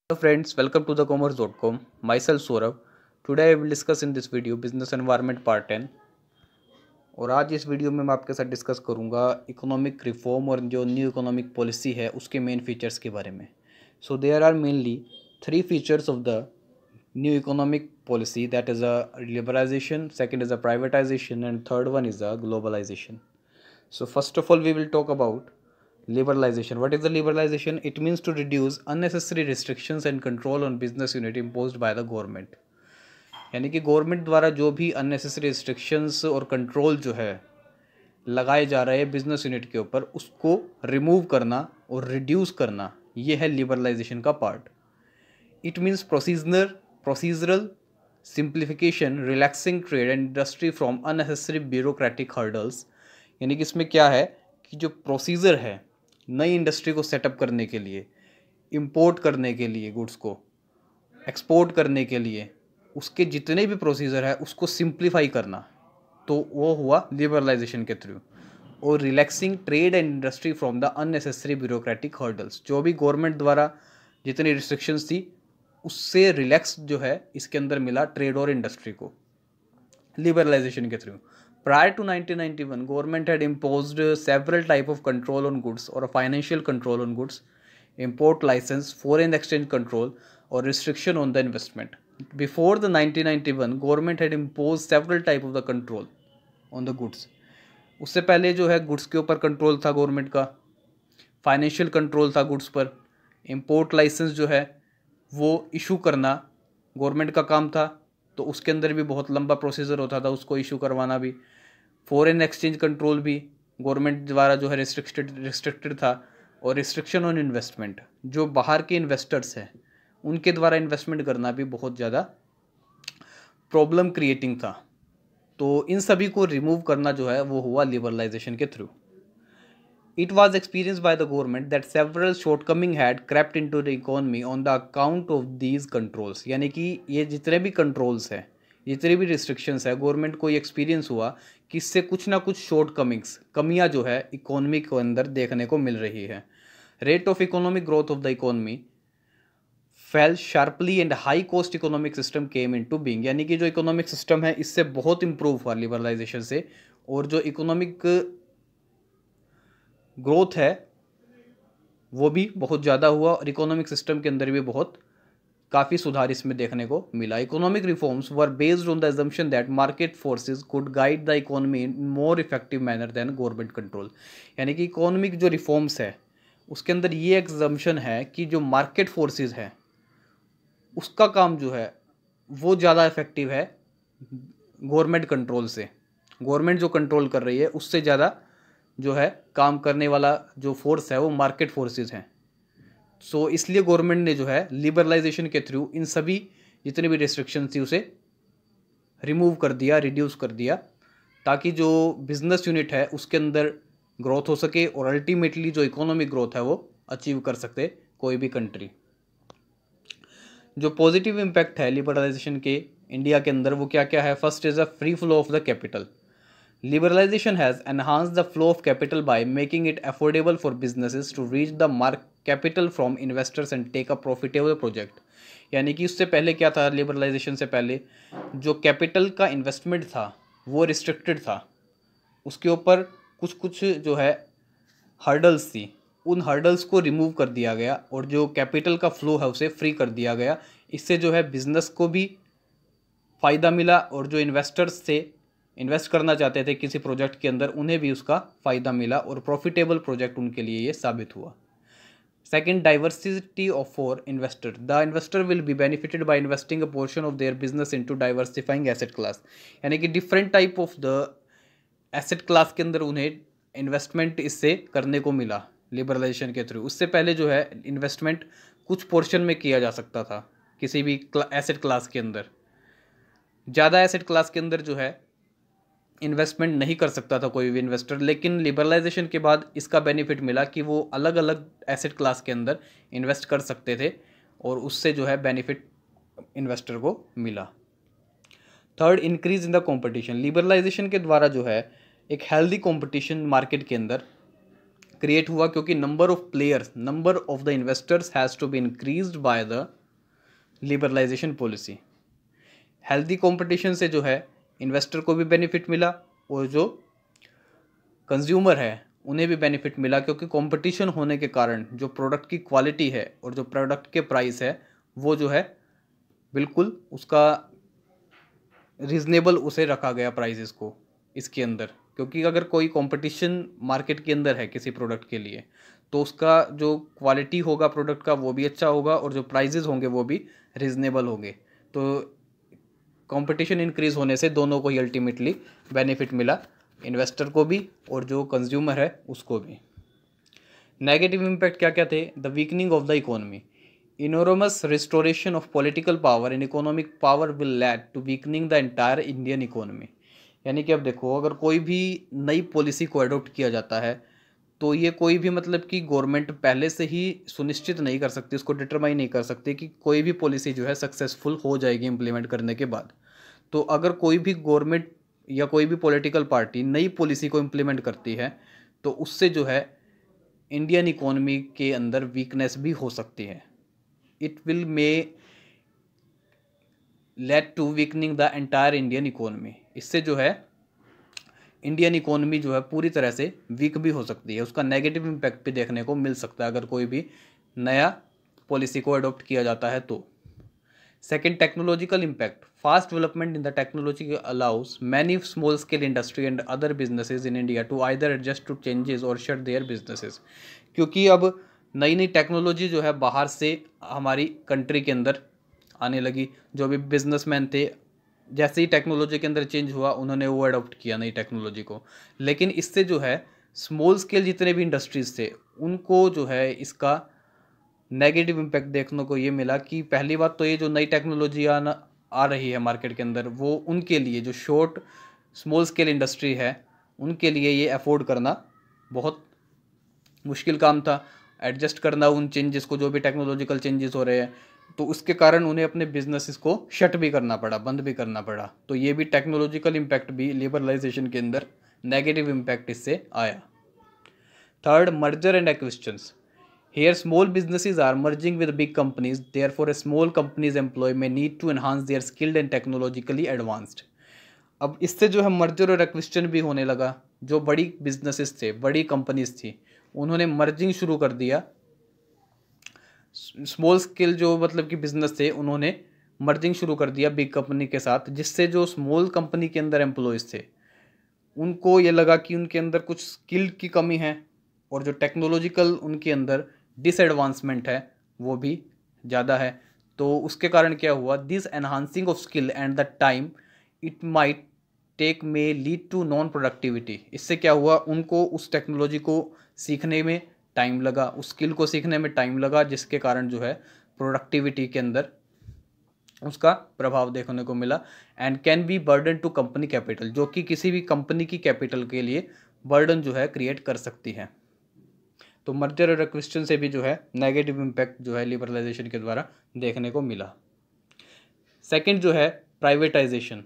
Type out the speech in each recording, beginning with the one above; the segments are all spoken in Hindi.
Hello friends, welcome to the commerce.com. Myself Saurabh. Today I will discuss in this video business environment part 10. और आज इस वीडियो में मैं आपके साथ डिस्कस करूंगा इकोनॉमिक रिफॉर्म और जो न्यू इकोनॉमिक पॉलिसी है उसके मेन फीचर्स के बारे में. So there are mainly three features of the new economic policy, that is a liberalization, second is a privatization and third one is a globalization. So first of all, we will talk about liberalization. What is the liberalization? It means to reduce unnecessary restrictions and control on business unit imposed by the government. यानी कि गवर्नमेंट द्वारा जो भी अननेसेसरी रिस्ट्रिक्शंस और कंट्रोल जो है लगाए जा रहे हैं बिजनेस यूनिट के ऊपर, उसको रिमूव करना और रिड्यूस करना, ये है लिबरलाइजेशन का part. It means procedural simplification, relaxing trade and industry from unnecessary bureaucratic hurdles. यानी कि इसमें क्या है कि जो प्रोसीजर है नई इंडस्ट्री को सेटअप करने के लिए, इंपोर्ट करने के लिए, गुड्स को एक्सपोर्ट करने के लिए, उसके जितने भी प्रोसीजर है उसको सिंप्लीफाई करना, तो वो हुआ लिबरलाइजेशन के थ्रू. और relaxing trade and industry from the unnecessary bureaucratic hurdles. जो भी गवर्नमेंट द्वारा जितनी रिस्ट्रिक्शंस थी उससे रिलैक्स जो है इसके अंदर मिला ट्रेड और इंडस्ट्री को लिबरलाइजेशन के through. Prior to 1991, government had imposed several type of control on goods or a financial control on goods, import license, foreign exchange control, or restriction on the investment. Before the 1991, government had imposed several type of the control on the goods. उससे पहले जो है गुड्स के ऊपर कंट्रोल था गवर्नमेंट का, फाइनेंशियल कंट्रोल था गुड्स पर, इम्पोर्ट लाइसेंस जो है वो इशू करना गवर्नमेंट का काम था, तो उसके अंदर भी बहुत लंबा प्रोसीजर होता था उसको इशू करवाना भी. फॉरेन एक्सचेंज कंट्रोल भी गवर्नमेंट द्वारा जो है रिस्ट्रिक्टेड था. और रिस्ट्रिक्शन ऑन इन्वेस्टमेंट, जो बाहर के इन्वेस्टर्स हैं उनके द्वारा इन्वेस्टमेंट करना भी बहुत ज़्यादा प्रॉब्लम क्रिएटिंग था. तो इन सभी को रिमूव करना जो है वो हुआ लिबरलाइजेशन के through. It was experienced by the government that several shortcoming had crept into the economy on the account of these controls. यानी कि ये जितने भी कंट्रोल्स हैं, जितनी भी रिस्ट्रिक्शंस है, गवर्नमेंट को ये एक्सपीरियंस हुआ कि इससे कुछ ना कुछ कमियां जो है इकोनॉमी के अंदर देखने को मिल रही है. Rate of economic growth of the economy fail sharply and high cost economic system came into being. यानी कि जो इकोनॉमिक सिस्टम है इससे बहुत इंप्रूव हुआ लिबरलाइजेशन से, और जो इकोनॉमिक ग्रोथ है वो भी बहुत ज़्यादा हुआ और इकोनॉमिक सिस्टम के अंदर भी काफ़ी सुधार इसमें देखने को मिला. Economic reforms were based on the assumption that market forces could guide the economy in more effective manner than government control. यानी कि इकोनॉमिक जो रिफॉर्म्स है उसके अंदर ये एग्जम्पशन है कि जो मार्केट फोर्सेस है उसका काम जो है वो ज़्यादा इफेक्टिव है गवर्नमेंट कंट्रोल से. गवर्नमेंट जो कंट्रोल कर रही है उससे ज़्यादा जो है काम करने वाला जो फोर्स है वो मार्केट फोर्सेस हैं. सो इसलिए गवर्नमेंट ने जो है लिबरलाइजेशन के थ्रू इन सभी जितनी भी रिस्ट्रिक्शन थी उसे रिमूव कर दिया, रिड्यूस कर दिया, ताकि जो बिजनेस यूनिट है उसके अंदर ग्रोथ हो सके और अल्टीमेटली जो इकोनॉमिक ग्रोथ है वो अचीव कर सकते कोई भी कंट्री. जो पॉजिटिव इम्पैक्ट है लिबरलाइजेशन के इंडिया के अंदर वो क्या क्या है. First is a free flow of the capital. Liberalization has enhanced the flow of capital by making it affordable for businesses to reach the capital from investors and take a profitable project. यानी कि उससे पहले क्या था, लिबरलाइजेशन से पहले जो कैपिटल का इन्वेस्टमेंट था वो रिस्ट्रिक्टेड था, उसके ऊपर कुछ कुछ जो है हर्डल्स थी, उन हर्डल्स को रिमूव कर दिया गया और जो कैपिटल का फ्लो है उसे फ्री कर दिया गया. इससे जो है बिजनेस को भी फ़ायदा मिला और जो इन्वेस्टर्स थे, इन्वेस्ट करना चाहते थे किसी प्रोजेक्ट के अंदर, उन्हें भी उसका फ़ायदा मिला और प्रॉफिटेबल प्रोजेक्ट उनके लिए ये साबित हुआ. Second, diversity of for investor. The investor will be benefited by investing a portion of their business into diversifying asset class. यानी कि different type of the asset class के अंदर उन्हें इन्वेस्टमेंट इससे करने को मिला लिबरलाइजेशन के थ्रू. उससे पहले जो है इन्वेस्टमेंट कुछ पोर्शन में किया जा सकता था किसी भी एसेट क्लास के अंदर. ज़्यादा एसेट क्लास के अंदर जो है इन्वेस्टमेंट नहीं कर सकता था कोई भी इन्वेस्टर. लेकिन लिबरलाइजेशन के बाद इसका बेनिफिट मिला कि वो अलग अलग एसेट क्लास के अंदर इन्वेस्ट कर सकते थे और उससे जो है बेनिफिट इन्वेस्टर को मिला. Third, increase in the competition. Liberalization के द्वारा जो है एक हेल्दी कंपटीशन मार्केट के अंदर क्रिएट हुआ, क्योंकि number of players, number of the investors has to be increased by the liberalization policy. Healthy competition से जो है इन्वेस्टर को भी बेनिफिट मिला और जो कंज्यूमर है उन्हें भी बेनिफिट मिला, क्योंकि कंपटीशन होने के कारण जो प्रोडक्ट की क्वालिटी है और जो प्रोडक्ट के प्राइस है वो जो है बिल्कुल उसका रीज़नेबल उसे रखा गया प्राइसेस को इसके अंदर। क्योंकि अगर कोई कंपटीशन मार्केट के अंदर है किसी प्रोडक्ट के लिए तो उसका जो क्वालिटी होगा प्रोडक्ट का वो भी अच्छा होगा और जो प्राइसेस होंगे वो भी रीज़नेबल होंगे। तो कंपटीशन इंक्रीज होने से दोनों को ही अल्टीमेटली बेनिफिट मिला, इन्वेस्टर को भी और जो कंज्यूमर है उसको भी। नेगेटिव इम्पैक्ट क्या क्या थे? The weakening of the economy, enormous restoration of political power and economic power will lead to weakening the entire Indian economy. यानी कि अब देखो, अगर कोई भी नई पॉलिसी को अडोप्ट किया जाता है तो ये कोई भी मतलब कि गवर्नमेंट पहले से ही सुनिश्चित नहीं कर सकती, उसको डिटरमाइन नहीं कर सकती कि कोई भी पॉलिसी जो है सक्सेसफुल हो जाएगी इम्प्लीमेंट करने के बाद। तो अगर कोई भी गवर्नमेंट या कोई भी पॉलिटिकल पार्टी नई पॉलिसी को इम्प्लीमेंट करती है तो उससे जो है इंडियन इकोनॉमी के अंदर वीकनेस भी हो सकती है। It will may lead to weakening the entire Indian economy. इससे जो है इंडियन इकोनॉमी जो है पूरी तरह से वीक भी हो सकती है, उसका नेगेटिव इम्पैक्ट भी देखने को मिल सकता है अगर कोई भी नया पॉलिसी को अडॉप्ट किया जाता है तो। Second, technological impact, fast development in the technology allows many small scale industry and other businesses in India to either adjust to changes or shut their businesses. क्योंकि अब नई नई टेक्नोलॉजी जो है बाहर से हमारी कंट्री के अंदर आने लगी, जो भी बिजनेसमैन थे जैसे ही टेक्नोलॉजी के अंदर चेंज हुआ उन्होंने वो अडॉप्ट किया नई टेक्नोलॉजी को। लेकिन इससे जो है स्मॉल स्केल जितने भी इंडस्ट्रीज थे उनको जो है इसका नेगेटिव इम्पैक्ट देखने को ये मिला कि पहली बात तो ये जो नई टेक्नोलॉजी आ रही है मार्केट के अंदर वो उनके लिए जो शॉर्ट स्मॉल स्केल इंडस्ट्री है उनके लिए ये अफोर्ड करना बहुत मुश्किल काम था, एडजस्ट करना उन चेंजेस को, जो भी टेक्नोलॉजिकल चेंजेस हो रहे हैं। तो उसके कारण उन्हें अपने बिजनेसेस को शट भी करना पड़ा, बंद भी करना पड़ा। तो ये भी टेक्नोलॉजिकल इम्पैक्ट भी लिबरलाइजेशन के अंदर नेगेटिव इम्पैक्ट इससे आया। Third, merger and acquisitions, here small businesses are merging with big companies, therefore small companies employ में need to enhance their skilled and technologically advanced. अब इससे जो है मर्जर और एक्विजिशन भी होने लगा। जो बड़ी बिजनेसेस थे, बड़ी कंपनीज थी, उन्होंने मर्जिंग शुरू कर दिया। स्मॉल स्केल जो मतलब कि बिजनेस थे उन्होंने मर्जिंग शुरू कर दिया बिग कंपनी के साथ, जिससे जो स्मॉल कंपनी के अंदर एम्प्लॉयज़ थे उनको ये लगा कि उनके अंदर कुछ स्किल की कमी है और जो टेक्नोलॉजिकल उनके अंदर डिसएडवांसमेंट है वो भी ज़्यादा है। तो उसके कारण क्या हुआ, this enhancing of skill and the time it might take may lead to non productivity. इससे क्या हुआ, उनको उस टेक्नोलॉजी को सीखने में टाइम लगा, उस स्किल को सीखने में टाइम लगा, जिसके कारण जो है प्रोडक्टिविटी के अंदर उसका प्रभाव देखने को मिला। And can be burden to company capital, जो कि किसी भी कंपनी की कैपिटल के लिए बर्डन जो है क्रिएट कर सकती है। तो मर्जर और एक्विजिशन से भी जो है नेगेटिव इम्पैक्ट जो है लिबरलाइजेशन के द्वारा देखने को मिला। सेकंड जो है प्राइवेटाइजेशन।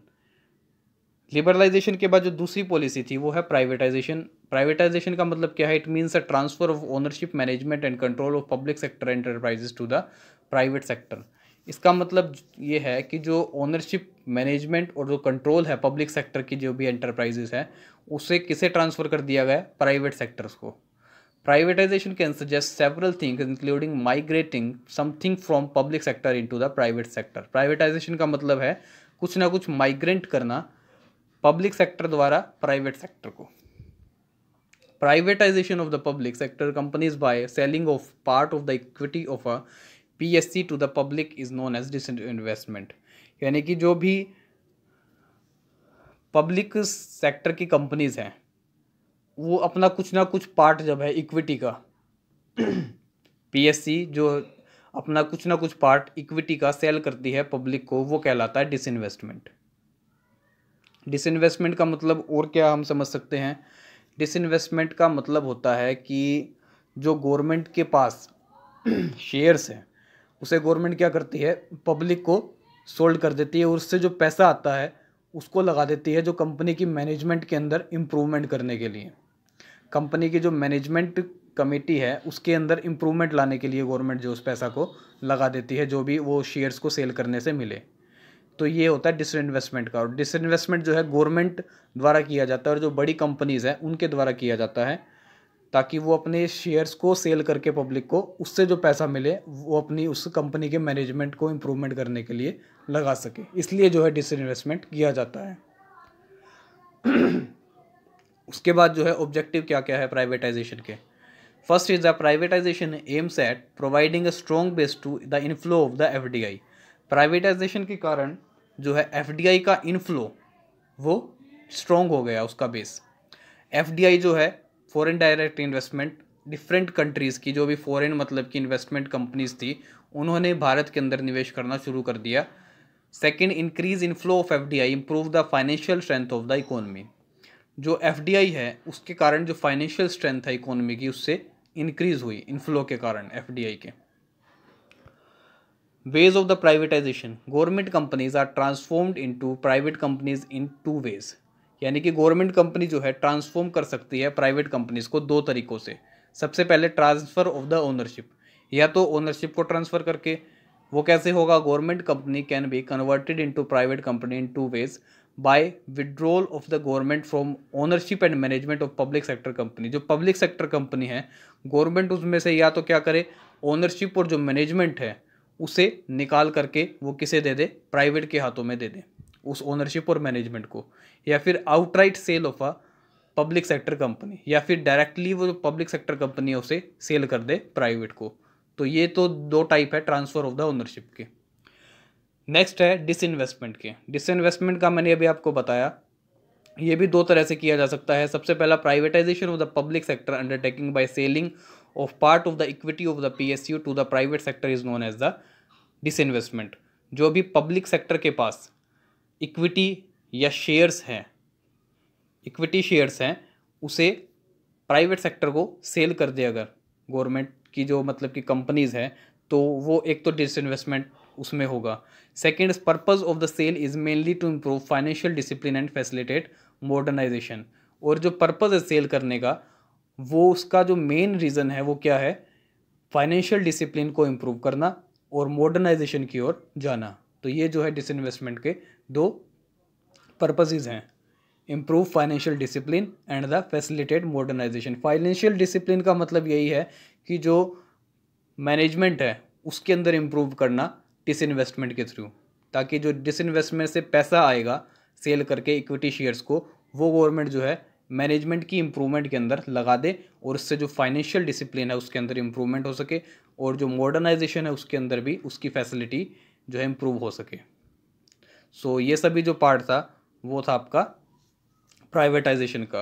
लिबरलाइजेशन के बाद जो दूसरी पॉलिसी थी वो है प्राइवेटाइजेशन। प्राइवेटाइजेशन का मतलब क्या है? It means a transfer of ownership, management and control of public sector enterprises to the private sector. इसका मतलब ये है कि जो ओनरशिप, मैनेजमेंट और जो कंट्रोल है पब्लिक सेक्टर की जो भी एंटरप्राइजेस है उसे किसे ट्रांसफ़र कर दिया गया? प्राइवेट सेक्टर्स को। Privatization can suggest several things including migrating something from public sector into the private sector. Privatization का मतलब है कुछ ना कुछ माइग्रेंट करना पब्लिक सेक्टर द्वारा प्राइवेट सेक्टर को। Privatization of the public sector companies by selling of part of the equity of a PSC to the public is known as disinvestment। यानी कि जो भी पब्लिक सेक्टर की कंपनीज हैं वो अपना कुछ ना कुछ पार्ट जब है इक्विटी का पीएससी जो अपना कुछ ना कुछ पार्ट इक्विटी का सेल करती है पब्लिक को, वो कहलाता है डिसइन्वेस्टमेंट। डिसइन्वेस्टमेंट का मतलब और क्या हम समझ सकते हैं? डिसइन्वेस्टमेंट का मतलब होता है कि जो गवर्नमेंट के पास शेयर्स हैं उसे गवर्नमेंट क्या करती है, पब्लिक को सोल्ड कर देती है और उससे जो पैसा आता है उसको लगा देती है जो कंपनी की मैनेजमेंट के अंदर इम्प्रूवमेंट करने के लिए। कंपनी की जो मैनेजमेंट कमेटी है उसके अंदर इम्प्रूवमेंट लाने के लिए गवर्नमेंट जो उस पैसा को लगा देती है, जो भी वो शेयर्स को सेल करने से मिले। तो ये होता है डिसइन्वेस्टमेंट का। और डिसइन्वेस्टमेंट जो है गवर्नमेंट द्वारा किया जाता है और जो बड़ी कंपनीज़ हैं उनके द्वारा किया जाता है, ताकि वो अपने शेयर्स को सेल करके पब्लिक को उससे जो पैसा मिले वो अपनी उस कंपनी के मैनेजमेंट को इम्प्रूवमेंट करने के लिए लगा सके, इसलिए जो है डिसइन्वेस्टमेंट किया जाता है। उसके बाद जो है ऑब्जेक्टिव क्या क्या है प्राइवेटाइजेशन के। First is the privatization aims at providing a strong base to the inflow of the FDI. Privatization के कारण जो है एफडीआई का इनफ्लो वो स्ट्रॉन्ग हो गया, उसका बेस। एफडीआई जो है foreign direct investment, different countries की जो भी फॉरेन मतलब की इन्वेस्टमेंट कंपनीज थी उन्होंने भारत के अंदर निवेश करना शुरू कर दिया। Second, increase inflow of FDI improve the financial strength of the economy. जो एफडीआई है उसके कारण जो फाइनेंशियल स्ट्रेंथ है इकोनॉमी की उससे इंक्रीज हुई इनफ्लो के कारण एफडीआई के। Ways of the privatization, government companies are transformed into private companies in 2 ways. यानी कि गवर्नमेंट कंपनी जो है ट्रांसफॉर्म कर सकती है प्राइवेट कंपनीज को 2 तरीक़ों से। सबसे पहले ट्रांसफ़र ऑफ द ओनरशिप, या तो ओनरशिप को ट्रांसफ़र करके। वो कैसे होगा? Government company can be converted into private company in 2 ways, by withdrawal of the government from ownership and management of public sector company. जो पब्लिक सेक्टर कंपनी है गवर्नमेंट उसमें से या तो क्या करे, ओनरशिप और जो मैनेजमेंट है उसे निकाल करके वो किसे दे दे, प्राइवेट के हाथों में दे दे उस ओनरशिप और मैनेजमेंट को, या फिर outright sale of a public sector company, या फिर डायरेक्टली वो जो पब्लिक सेक्टर कंपनी है उसे सेल कर दे प्राइवेट को। तो ये तो 2 टाइप है ट्रांसफ़र ऑफ द ओनरशिप के। नेक्स्ट है डिसइन्वेस्टमेंट के। डिसइन्वेस्टमेंट का मैंने अभी आपको बताया, ये भी 2 तरह से किया जा सकता है। सबसे पहला privatization of the public sector undertaking by selling of part of the equity of the PSU to the private sector is known as the disinvestment. जो भी पब्लिक सेक्टर के पास इक्विटी या शेयर्स हैं, इक्विटी शेयर्स हैं, उसे प्राइवेट सेक्टर को सेल कर दे अगर गवर्नमेंट की जो मतलब कि कंपनीज़ हैं, तो वो एक तो डिसइन्वेस्टमेंट उसमें होगा। Second, purpose of the sale is mainly to improve financial discipline and facilitate modernization. और जो पर्पज़ है सेल करने का, वो उसका जो मेन रीज़न है वो क्या है? फाइनेंशियल डिसिप्लिन को इम्प्रूव करना और मॉडर्नाइजेशन की ओर जाना। तो ये जो है डिसइन्वेस्टमेंट के 2 पर्पसेस हैं, improve financial discipline and the facilitate modernization. Financial discipline का मतलब यही है कि जो मैनेजमेंट है उसके अंदर इम्प्रूव करना डिसइन्वेस्टमेंट के थ्रू, ताकि जो डिसइन्वेस्टमेंट से पैसा आएगा सेल करके इक्विटी शेयर्स को, वो गवर्नमेंट जो है मैनेजमेंट की इम्प्रूवमेंट के अंदर लगा दे और उससे जो फाइनेंशियल डिसिप्लिन है उसके अंदर इम्प्रूवमेंट हो सके और जो मॉडर्नाइजेशन है उसके अंदर भी उसकी फैसिलिटी जो है इम्प्रूव हो सके। सो ये सभी जो पार्ट था वो था आपका प्राइवेटाइजेशन का।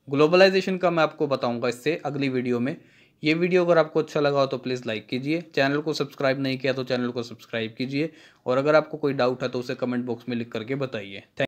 ग्लोबलाइजेशन का मैं आपको बताऊंगा इससे अगली वीडियो में। ये वीडियो अगर आपको अच्छा लगा हो तो प्लीज़ लाइक कीजिए, चैनल को सब्सक्राइब नहीं किया तो चैनल को सब्सक्राइब कीजिए, और अगर आपको कोई डाउट है तो उसे कमेंट बॉक्स में लिख करके बताइए। थैंक